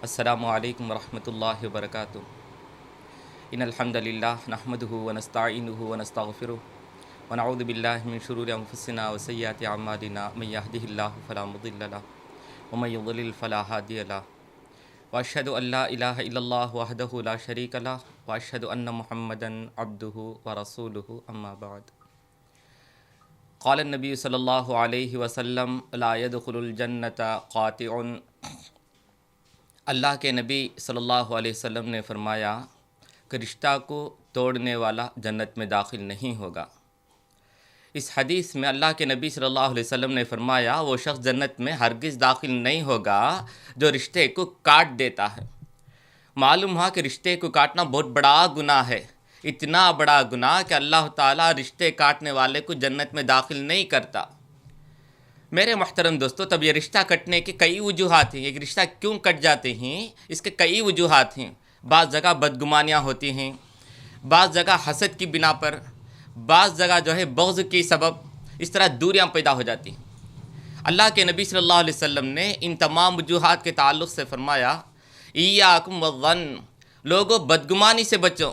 السلام علیکم ورحمۃ اللہ وبرکاتہ۔ ان الحمد للہ نحمده ونستعینه ونستغفره ونعوذ باللہ من شرور انفسنا وسیئات اعمالنا من يهده الله فلا مضل له ومن يضلل فلا هادي له واشهد ان لا الہ الا اللہ وحدہ لا شریک له واشهد ان محمدا عبدہ ورسولہ اما بعد۔ قال النبی صلی اللہ علیہ وسلم لا يدخل الجنۃ قاطع۔ اللہ کے نبی صلی اللہ علیہ وسلم نے فرمایا کہ رشتہ کو توڑنے والا جنت میں داخل نہیں ہوگا۔ اس حدیث میں اللہ کے نبی صلی اللہ علیہ وسلم نے فرمایا وہ شخص جنت میں ہرگز داخل نہیں ہوگا جو رشتے کو کاٹ دیتا ہے۔ معلوم ہوا کہ رشتے کو کاٹنا بہت بڑا گناہ ہے، اتنا بڑا گناہ کہ اللہ تعالیٰ رشتے کاٹنے والے کو جنت میں داخل نہیں کرتا۔ میرے محترم دوستو، تب یہ رشتہ کٹنے کے کئی وجوہات ہیں۔ ایک رشتہ کیوں کٹ جاتے ہیں، اس کے کئی وجوہات ہیں۔ بعض جگہ بدگمانیاں ہوتی ہیں، بعض جگہ حسد کی بنا پر، بعض جگہ بغض کی سبب اس طرح دوریاں پیدا ہو جاتی ہیں۔ اللہ کے نبی صلی اللہ علیہ وسلم نے ان تمام وجوہات کے تعلق سے فرمایا ایاکم والظن، لوگوں بدگمانی سے بچو،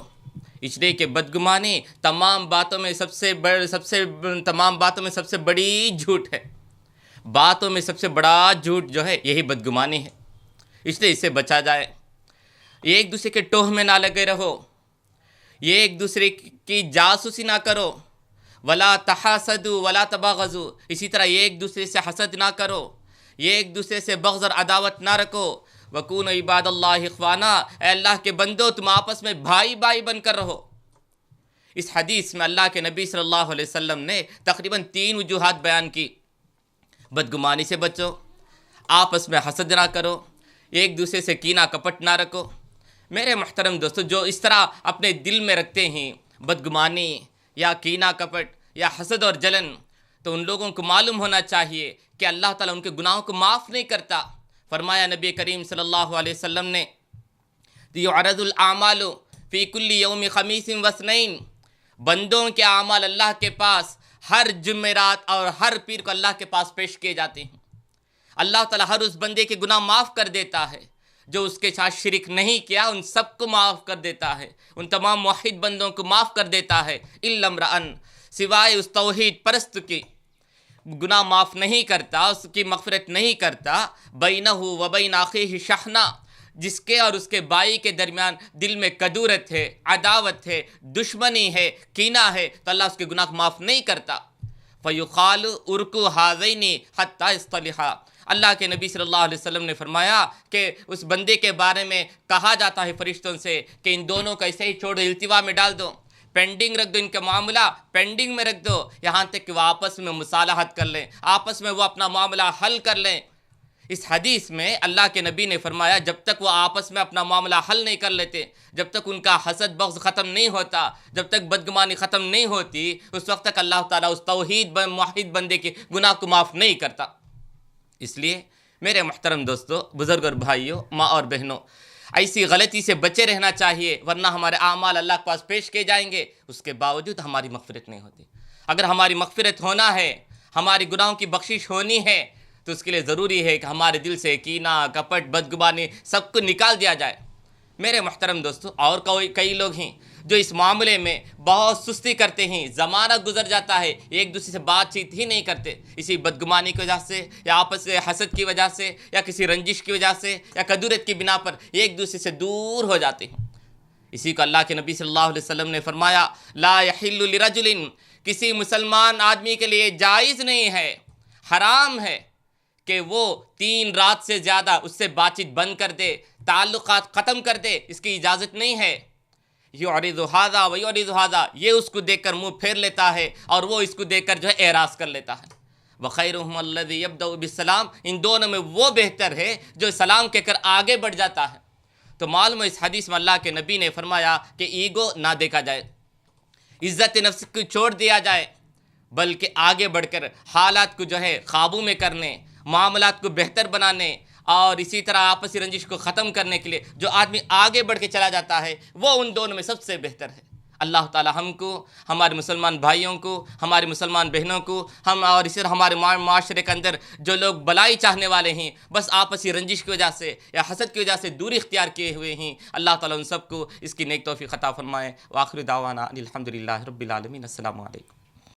اس لیے کہ بدگمانی تمام باتوں میں سب سے بڑی جھوٹ ہے۔ باتوں میں سب سے بڑا جھوٹ یہی بدگمانی ہے، اس لیے اس سے بچا جائے۔ ایک دوسرے کے ٹوہ میں نہ لگے رہو، یہ ایک دوسرے کی جاسوسی نہ کرو، ولا تحاسدوا ولا تباغضوا، اسی طرح یہ ایک دوسرے سے حسد نہ کرو، یہ ایک دوسرے سے بغض اور عداوت نہ رکھو۔ وکونوا عباد اللہ اخوانا، اے اللہ کے بندو تم آپس میں بھائی بھائی بن کر رہو۔ اس حدیث میں اللہ کے نبی صلی اللہ علیہ وسلم نے تقریباً 3 وجوہات بیان کی۔ بدگمانی سے بچو، آپس میں حسد نہ کرو، ایک دوسرے سے کینہ کپٹ نہ رکھو۔ میرے محترم دوستو، جو اس طرح اپنے دل میں رکھتے ہیں بدگمانی یا کینہ کپٹ یا حسد اور جلن، تو ان لوگوں کو معلوم ہونا چاہیے کہ اللہ تعالیٰ ان کے گناہوں کو معاف نہیں کرتا۔ فرمایا نبی کریم صلی اللہ علیہ وسلم نے یعرض الاعمال فی کل یوم خمیس واثنین، بندوں کے اعمال اللہ کے پاس ہر جمعرات اور ہر پیر کو اللہ کے پاس پیش کیے جاتے ہیں۔ اللہ تعالیٰ ہر اس بندے کے گناہ معاف کر دیتا ہے جو اس کے ساتھ شرک نہیں کیا، ان سب کو معاف کر دیتا ہے، ان تمام موحد بندوں کو معاف کر دیتا ہے۔ الا امرأ، سوائے اس توحید پرست کی گناہ معاف نہیں کرتا، اس کی مغفرت نہیں کرتا۔ بینہ و بین اخیہ شحنہ، جس کے اور اس کے بھائی کے درمیان دل میں کدورت ہے، عداوت ہے، دشمنی ہے، کینہ ہے، تو اللہ اس کے گناہ کو معاف نہیں کرتا۔ فیقال ارکوا ھذین حتی اصطلحا، اللہ کے نبی صلی اللہ علیہ وسلم نے فرمایا کہ اس بندے کے بارے میں کہا جاتا ہے فرشتوں سے کہ ان دونوں کو ایسے ہی چھوڑ دو، التوا میں ڈال دو، پینڈنگ رکھ دو، ان کا معاملہ پینڈنگ میں رکھ دو، یہاں تک کہ وہ آپس میں مصالحت کر لیں، آپس میں وہ اپنا معاملہ حل کر لیں۔ اس حدیث میں اللہ کے نبی نے فرمایا جب تک وہ آپس میں اپنا معاملہ حل نہیں کر لیتے، جب تک ان کا حسد بغض ختم نہیں ہوتا، جب تک بدگمانی ختم نہیں ہوتی، اس وقت تک اللہ تعالیٰ اس توحید موحد بندے کے گناہ کو معاف نہیں کرتا۔ اس لیے میرے محترم دوستو، بزرگ اور بھائیوں، ماں اور بہنوں، ایسی غلطی سے بچے رہنا چاہیے، ورنہ ہمارے اعمال اللہ کے پاس پیش کیے جائیں گے، اس کے باوجود ہماری مغفرت نہیں ہوتی۔ اگر ہماری مغفرت ہونا ہے، ہماری گناہوں کی بخشش ہونی ہے، تو اس کے لیے ضروری ہے کہ ہمارے دل سے کینہ کپٹ بدگمانی سب کو نکال دیا جائے۔ میرے محترم دوستو، اور کئی لوگ ہیں جو اس معاملے میں بہت سستی کرتے ہیں، زمانہ گزر جاتا ہے، ایک دوسرے سے بات چیت ہی نہیں کرتے، اسی بدگمانی کی وجہ سے یا آپس سے حسد کی وجہ سے یا کسی رنجش کی وجہ سے یا کدورت کی بنا پر ایک دوسرے سے دور ہو جاتے ہیں۔ اسی کو اللہ کے نبی صلی اللہ علیہ وسلم نے فرمایا لا یحل لرجل، کسی مسلمان آدمی کے لیے جائز نہیں ہے، حرام ہے کہ وہ 3 رات سے زیادہ اس سے بات چیت بند کر دے، تعلقات ختم کر دے، اس کی اجازت نہیں ہے۔ یعرض ھذا و یعرض ھذا، یہ اس کو دیکھ کر منہ پھیر لیتا ہے اور وہ اس کو دیکھ کر اعراض کر لیتا ہے۔ وخیرھم الذی یبدأ بالسلام، ان دونوں میں وہ بہتر ہے جو سلام کہہ کر آگے بڑھ جاتا ہے۔ تو معلوم ہے اس حدیث میں اللہ کے نبی نے فرمایا کہ ایگو نہ دیکھا جائے، عزت نفس کو چھوڑ دیا جائے، بلکہ آگے بڑھ کر حالات کو قابو میں کرنے، معاملات کو بہتر بنانے اور اسی طرح آپسی رنجش کو ختم کرنے کے لیے جو آدمی آگے بڑھ کے چلا جاتا ہے وہ ان دونوں میں سب سے بہتر ہے۔ اللہ تعالی ہم کو، ہمارے مسلمان بھائیوں کو، ہمارے مسلمان بہنوں کو، ہم اور اسی طرح ہمارے معاشرے کے اندر جو لوگ بلائی چاہنے والے ہیں، بس آپسی رنجش کی وجہ سے یا حسد کی وجہ سے دوری اختیار کیے ہوئے ہیں، اللہ تعالیٰ ان سب کو اس کی نیک توفیق عطا فرمائے۔ وآخر دعوانا ان الحمدللہ رب العالمین۔ السلام علیکم۔